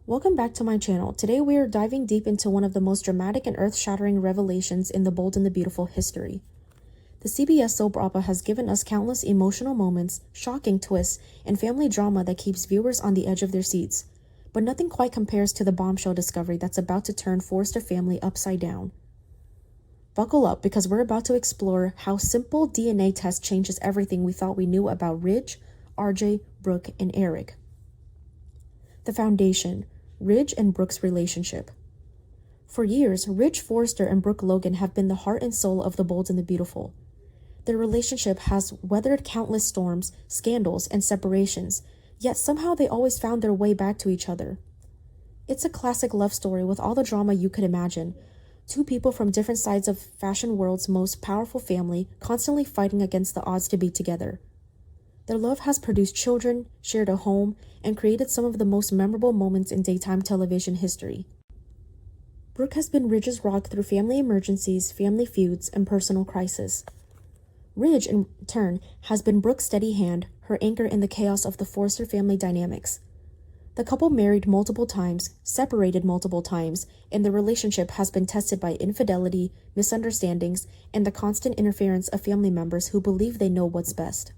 Welcome back to my channel. Today we are diving deep into one of the most dramatic and earth-shattering revelations in the Bold and the Beautiful history. The CBS soap opera has given us countless emotional moments, shocking twists, and family drama that keeps viewers on the edge of their seats. But nothing quite compares to the bombshell discovery that's about to turn Forrester family upside down. Buckle up because we're about to explore how simple DNA test changes everything we thought we knew about Ridge, RJ, Brooke, and Eric. The foundation. Ridge and Brooke's relationship. For years, Ridge Forrester and Brooke Logan have been the heart and soul of the Bold and the Beautiful. Their relationship has weathered countless storms, scandals, and separations, yet somehow they always found their way back to each other. It's a classic love story with all the drama you could imagine. Two people from different sides of fashion world's most powerful family constantly fighting against the odds to be together. Their love has produced children, shared a home, and created some of the most memorable moments in daytime television history. Brooke has been Ridge's rock through family emergencies, family feuds, and personal crisis. Ridge, in turn, has been Brooke's steady hand, her anchor in the chaos of the Forrester family dynamics. The couple married multiple times, separated multiple times, and the relationship has been tested by infidelity, misunderstandings, and the constant interference of family members who believe they know what's best.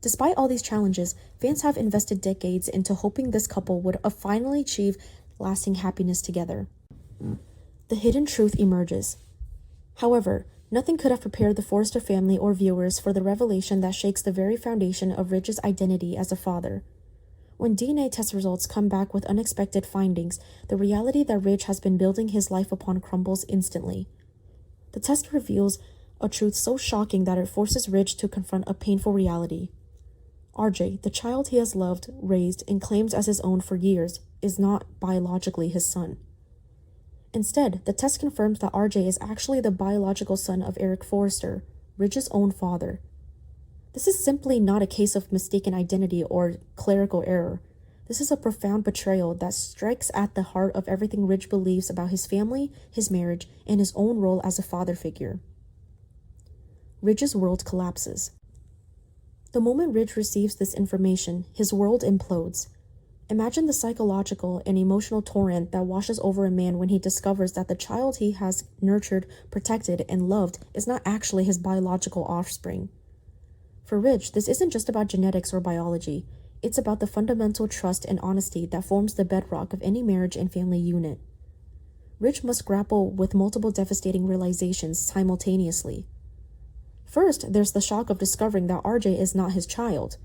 Despite all these challenges, fans have invested decades into hoping this couple would finally achieve lasting happiness together. The hidden truth emerges. However, nothing could have prepared the Forrester family or viewers for the revelation that shakes the very foundation of Ridge's identity as a father. When DNA test results come back with unexpected findings, the reality that Ridge has been building his life upon crumbles instantly. The test reveals a truth so shocking that it forces Ridge to confront a painful reality. RJ, the child he has loved, raised, and claims as his own for years, is not biologically his son. Instead, the test confirms that RJ is actually the biological son of Eric Forrester, Ridge's own father. This is simply not a case of mistaken identity or clerical error. This is a profound betrayal that strikes at the heart of everything Ridge believes about his family, his marriage, and his own role as a father figure. Ridge's world collapses. The moment Ridge receives this information, his world implodes. Imagine the psychological and emotional torrent that washes over a man when he discovers that the child he has nurtured, protected, and loved is not actually his biological offspring. For Ridge, this isn't just about genetics or biology. It's about the fundamental trust and honesty that forms the bedrock of any marriage and family unit. Ridge must grapple with multiple devastating realizations simultaneously. First, there's the shock of discovering that RJ is not his child.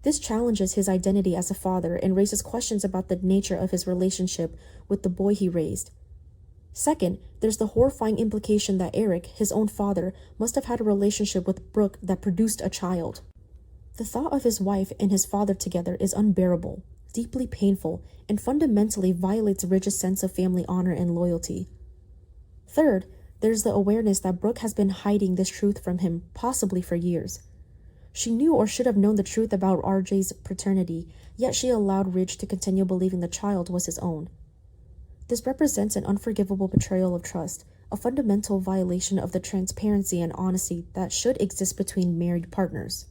This challenges his identity as a father and raises questions about the nature of his relationship with the boy he raised. Second, there's the horrifying implication that Eric, his own father, must have had a relationship with Brooke that produced a child. The thought of his wife and his father together is unbearable, deeply painful, and fundamentally violates Ridge's sense of family honor and loyalty. Third, there's the awareness that Brooke has been hiding this truth from him, possibly for years. She knew or should have known the truth about RJ's paternity, yet she allowed Ridge to continue believing the child was his own. This represents an unforgivable betrayal of trust, a fundamental violation of the transparency and honesty that should exist between married partners.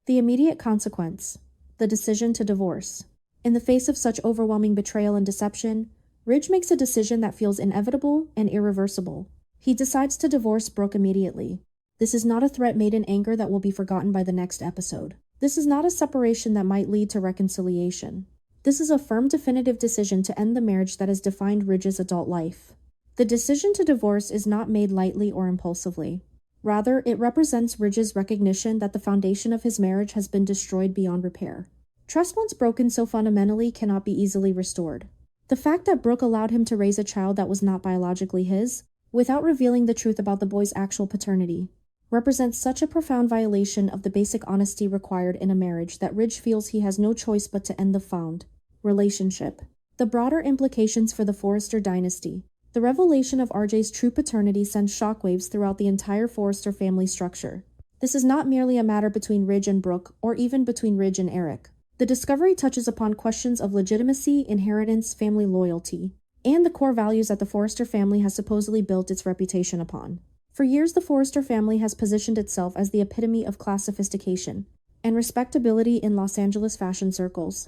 The immediate consequence: the decision to divorce. In the face of such overwhelming betrayal and deception, Ridge makes a decision that feels inevitable and irreversible. He decides to divorce Brooke immediately. This is not a threat made in anger that will be forgotten by the next episode. This is not a separation that might lead to reconciliation. This is a firm, definitive decision to end the marriage that has defined Ridge's adult life. The decision to divorce is not made lightly or impulsively. Rather, it represents Ridge's recognition that the foundation of his marriage has been destroyed beyond repair. Trust once broken so fundamentally cannot be easily restored. The fact that Brooke allowed him to raise a child that was not biologically his, without revealing the truth about the boy's actual paternity, represents such a profound violation of the basic honesty required in a marriage that Ridge feels he has no choice but to end the found relationship. The broader implications for the Forrester dynasty. The revelation of RJ's true paternity sends shockwaves throughout the entire Forrester family structure. This is not merely a matter between Ridge and Brooke, or even between Ridge and Eric. The discovery touches upon questions of legitimacy, inheritance, family loyalty, and the core values that the Forrester family has supposedly built its reputation upon. For years, the Forrester family has positioned itself as the epitome of class sophistication and respectability in Los Angeles fashion circles.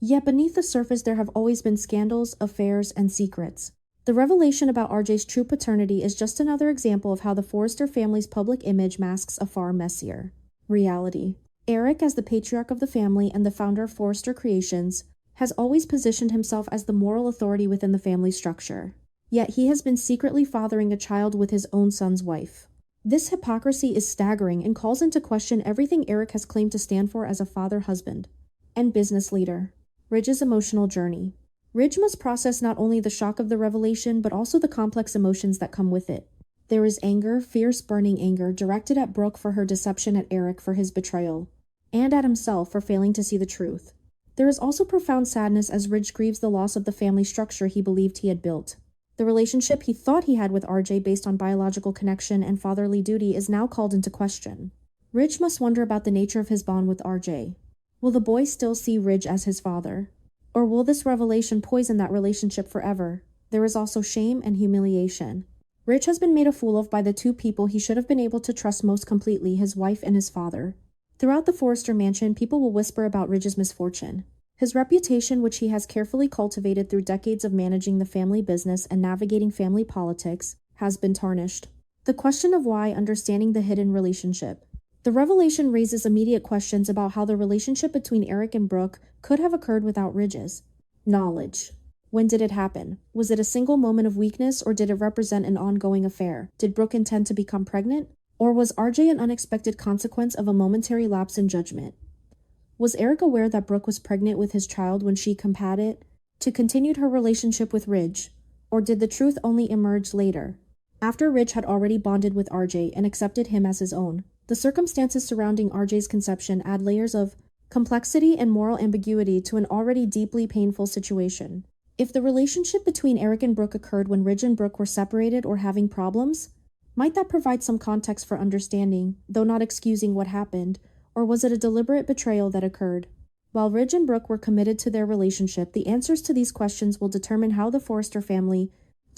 Yet beneath the surface there have always been scandals, affairs, and secrets. The revelation about RJ's true paternity is just another example of how the Forrester family's public image masks a far messier reality. Eric, as the patriarch of the family and the founder of Forrester Creations, has always positioned himself as the moral authority within the family structure. Yet he has been secretly fathering a child with his own son's wife. This hypocrisy is staggering and calls into question everything Eric has claimed to stand for as a father, husband, and business leader. Ridge's emotional journey. Ridge must process not only the shock of the revelation, but also the complex emotions that come with it. There is anger, fierce burning anger, directed at Brooke for her deception, at Eric for his betrayal, and at himself for failing to see the truth. There is also profound sadness as Ridge grieves the loss of the family structure he believed he had built. The relationship he thought he had with RJ based on biological connection and fatherly duty is now called into question. Ridge must wonder about the nature of his bond with RJ. Will the boy still see Ridge as his father? Or will this revelation poison that relationship forever? There is also shame and humiliation. Ridge has been made a fool of by the two people he should have been able to trust most completely, his wife and his father. Throughout the Forrester mansion, people will whisper about Ridge's misfortune. His reputation, which he has carefully cultivated through decades of managing the family business and navigating family politics, has been tarnished. The question of why, understanding the hidden relationship. The revelation raises immediate questions about how the relationship between Eric and Brooke could have occurred without Ridge's knowledge. When did it happen? Was it a single moment of weakness, or did it represent an ongoing affair? Did Brooke intend to become pregnant? Or was RJ an unexpected consequence of a momentary lapse in judgment? Was Eric aware that Brooke was pregnant with his child when she compared to continued her relationship with Ridge? Or did the truth only emerge later, after Ridge had already bonded with RJ and accepted him as his own? The circumstances surrounding RJ's conception add layers of complexity and moral ambiguity to an already deeply painful situation. If the relationship between Eric and Brooke occurred when Ridge and Brooke were separated or having problems, might that provide some context for understanding, though not excusing what happened? Or was it a deliberate betrayal that occurred? While Ridge and Brooke were committed to their relationship, the answers to these questions will determine how the Forrester family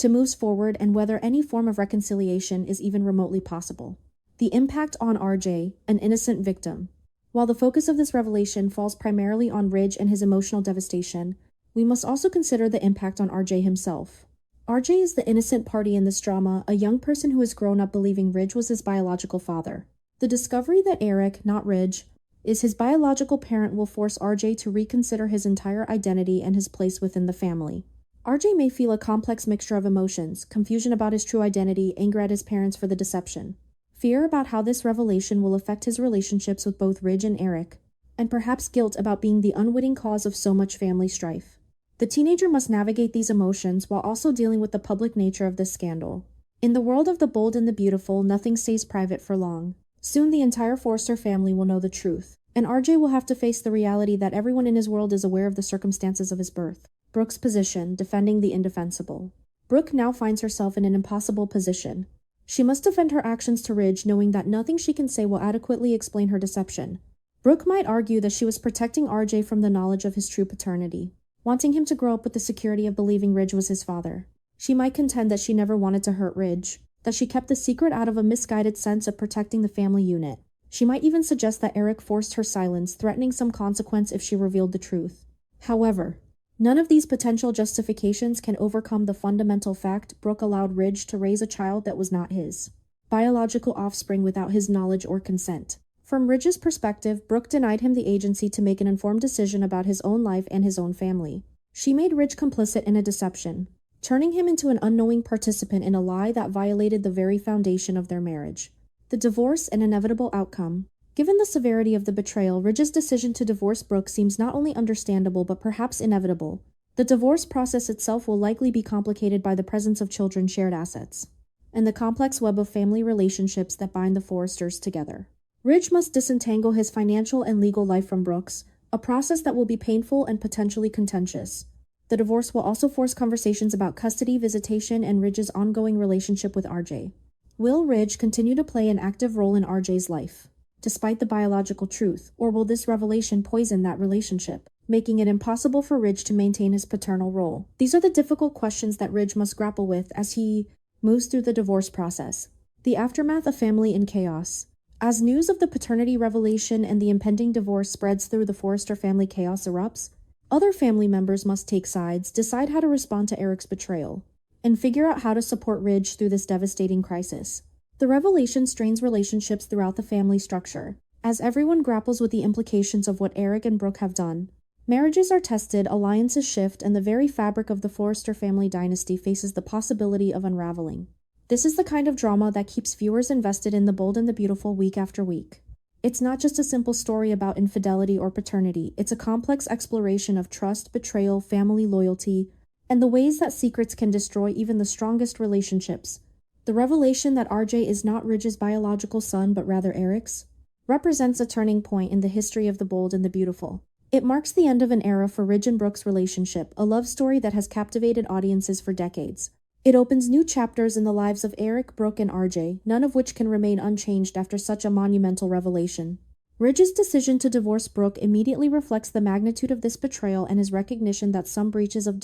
moves forward and whether any form of reconciliation is even remotely possible. The impact on RJ, an innocent victim. While the focus of this revelation falls primarily on Ridge and his emotional devastation, we must also consider the impact on RJ himself. RJ is the innocent party in this drama, a young person who has grown up believing Ridge was his biological father. The discovery that Eric, not Ridge, is his biological parent will force RJ to reconsider his entire identity and his place within the family. RJ may feel a complex mixture of emotions: confusion about his true identity, anger at his parents for the deception, fear about how this revelation will affect his relationships with both Ridge and Eric, and perhaps guilt about being the unwitting cause of so much family strife. The teenager must navigate these emotions while also dealing with the public nature of this scandal. In the world of the bold and the beautiful, nothing stays private for long. Soon the entire Forrester family will know the truth, and RJ will have to face the reality that everyone in his world is aware of the circumstances of his birth. Brooke's position, defending the indefensible. Brooke now finds herself in an impossible position. She must defend her actions to Ridge, knowing that nothing she can say will adequately explain her deception. Brooke might argue that she was protecting RJ from the knowledge of his true paternity, wanting him to grow up with the security of believing Ridge was his father. She might contend that she never wanted to hurt Ridge, that she kept the secret out of a misguided sense of protecting the family unit. She might even suggest that Eric forced her silence, threatening some consequence if she revealed the truth. However, none of these potential justifications can overcome the fundamental fact Brooke allowed Ridge to raise a child that was not his biological offspring without his knowledge or consent. From Ridge's perspective, Brooke denied him the agency to make an informed decision about his own life and his own family. She made Ridge complicit in a deception, turning him into an unknowing participant in a lie that violated the very foundation of their marriage. The divorce, an inevitable outcome. Given the severity of the betrayal, Ridge's decision to divorce Brooke seems not only understandable but perhaps inevitable. The divorce process itself will likely be complicated by the presence of children, shared assets, and the complex web of family relationships that bind the Forresters together. Ridge must disentangle his financial and legal life from Brooke's, a process that will be painful and potentially contentious. The divorce will also force conversations about custody, visitation, and Ridge's ongoing relationship with RJ. Will Ridge continue to play an active role in RJ's life, despite the biological truth, or will this revelation poison that relationship, making it impossible for Ridge to maintain his paternal role? These are the difficult questions that Ridge must grapple with as he moves through the divorce process. The aftermath of family in chaos. As news of the paternity revelation and the impending divorce spreads through the Forrester family, chaos erupts. Other family members must take sides, decide how to respond to Eric's betrayal, and figure out how to support Ridge through this devastating crisis. The revelation strains relationships throughout the family structure, as everyone grapples with the implications of what Eric and Brooke have done. Marriages are tested, alliances shift, and the very fabric of the Forrester family dynasty faces the possibility of unraveling. This is the kind of drama that keeps viewers invested in The Bold and the Beautiful week after week. It's not just a simple story about infidelity or paternity, it's a complex exploration of trust, betrayal, family loyalty, and the ways that secrets can destroy even the strongest relationships. The revelation that RJ is not Ridge's biological son but rather Eric's represents a turning point in the history of The Bold and the Beautiful. It marks the end of an era for Ridge and Brooke's relationship, a love story that has captivated audiences for decades. It opens new chapters in the lives of Eric, Brooke, and RJ, none of which can remain unchanged after such a monumental revelation. Ridge's decision to divorce Brooke immediately reflects the magnitude of this betrayal and his recognition that some breaches of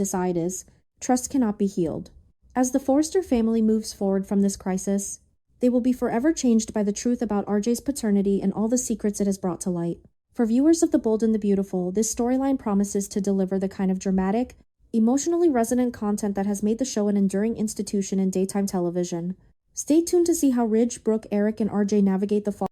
trust cannot be healed. As the Forrester family moves forward from this crisis, they will be forever changed by the truth about RJ's paternity and all the secrets it has brought to light. For viewers of The Bold and the Beautiful, this storyline promises to deliver the kind of dramatic, emotionally resonant content that has made the show an enduring institution in daytime television. Stay tuned to see how Ridge, Brooke, Eric, and RJ navigate the fall.